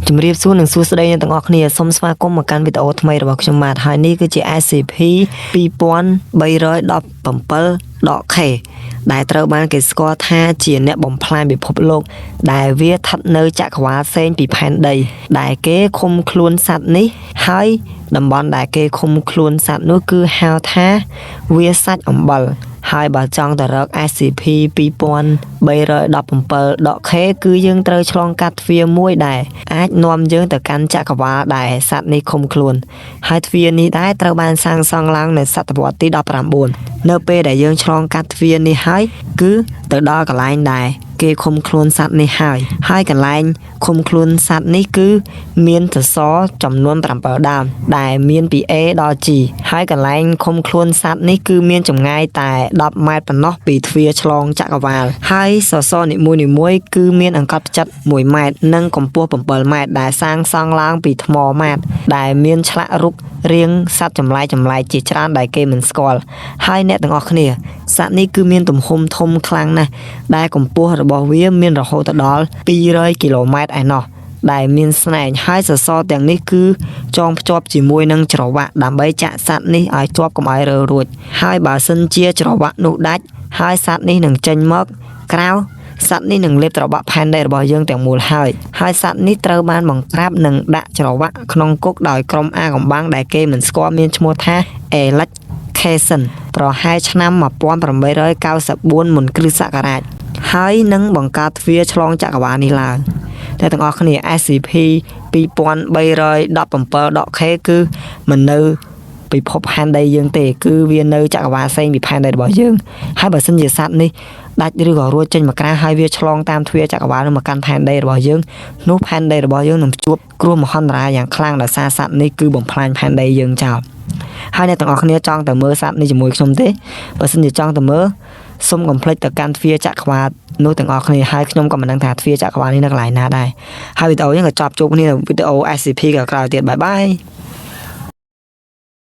ជំរាបសួរនិងសួស្តីអ្នកទាំងអស់គ្នាសូមស្វាគមន៍មកកាន់វីដេអូថ្មីរបស់ខ្ញុំបាទហើយនេះគឺជា SCP 2317.K ដែលត្រូវបានគេស្គាល់ថាជាអ្នកបំផ្លាញពិភពលោកដែលវាស្ថិតនៅចក្រវាឡផ្សេងពីផែនដីដែលគេឃុំខ្លួនសត្វនេះហើយតំបន់ដែលគេឃុំខ្លួនសត្វនោះគឺហៅថាវាសាច់អំបិលហើយបើចង់ទៅរក SCP 2317.K គឺយើងត្រូវឆ្លងកាត់ទ្វារមួយដែលអាចនាំយើងទៅកាន់ចក្រវាឡដែលសត្វនេះឃុំខ្លួនហើយទ្វារនេះដែរត្រូវបានសាងសង់ឡើងនៅសតវត្សទី19នៅពេលដែលយើងឆ្លងកាត់ទ្វារនេះហើយគឺទៅដល់កន្លែងដែលគេឃុំខ្លួនសត្វនេះហើយកន្លែងឃុំខ្លួនសត្វនេះគឺមានសសរចំនួន7ដើមដែលមានពី A ដល់ G ហើយកន្លែងឃុំខ្លួនសត្វនេះគឺមានចម្ងាយតែ10ម៉ែត្រប៉ុណ្ណោះពីទ្វារឆ្លងចក្រវាឡហើយសសរនីមួយៗគឺមានអង្កត់ផ្ចិត1ម៉ែត្រនិងកម្ពស់7ម៉ែត្រដែលសាងសង់ឡើងពីថ្មម៉ាតដែលមានឆ្លាក់រូបរាងសត្វចម្លែកជាច្រើនដែលគេមិនស្គាល់ហើយអ្នកទាំងអស់គ្នាសត្វនេះគឺមានទំហំធំខ្លាំងណាស់ដែលកម្ពស់របស់វាមានរហូតដល់200គីឡូម៉ែត្រឯណោះដែលមានស្នែងហើយសសរទាំងនេះគឺចងភ្ជាប់ជាមួយនឹងច្រវាក់ដើម្បីចាក់សត្វនេះឲ្យជាប់កុំឲ្យរើរួចហើយបើសិនជាច្រវាក់នោះដាច់ហើយសត្វនេះនឹងចេញមកក្រៅសត្វនេះនឹងលេបត្របាក់ផែនដីរបស់យើងទាំងមូលហើយសត្វនេះត្រូវបានបង្ក្រាបនិងដាក់ច្រវាក់ក្នុងគុកដោយក្រុមអាកំបាំងដែលគេមិនស្គាល់មានឈ្មោះថា Alex Kazan ប្រហែលឆ្នាំ1894មុនគ្រិស្តសករាជហើយនឹងបង្កើតទ្វារឆ្លងចក្រវាឡនេះឡើងតែទាំងអស់គ្នា SCP 2317.K គឺមិននៅពិភពផែនដីយើងទេគឺវានៅចក្រវាឡផ្សេងពីផែនដីរបស់យើងហើយបើសិនជាសត្វនេះដាច់ឬក៏រួចចេញមកក្រៅហើយវាឆ្លងតាមទ្វារចក្រវាឡមកកាន់ផែនដីរបស់យើងនោះផែនដីរបស់យើងនឹងជួបគ្រោះមហន្តរាយយ៉ាងខ្លាំងដោយសារសត្វនេះគឺបំផ្លាញផែនដីយើងចោលហើយអ្នកទាំងអស់គ្នាចង់ទៅមើលសត្វនេះជាមួយខ្ញុំទេបើសិនជាចង់ទៅមើលសូមកុំភ្លេចទៅកាន់ទ្វារចក្រវាឡនោះទាំងអស់គ្នាហើយខ្ញុំក៏មិនដឹងថាទ្វារចក្រវាឡនេះនៅកន្លែងណាដែរហើយវីដេអូនេះក៏ចប់ជួបគ្នានៅវីដេអូ SCP ក្រោយៗទៀតបាយបាយ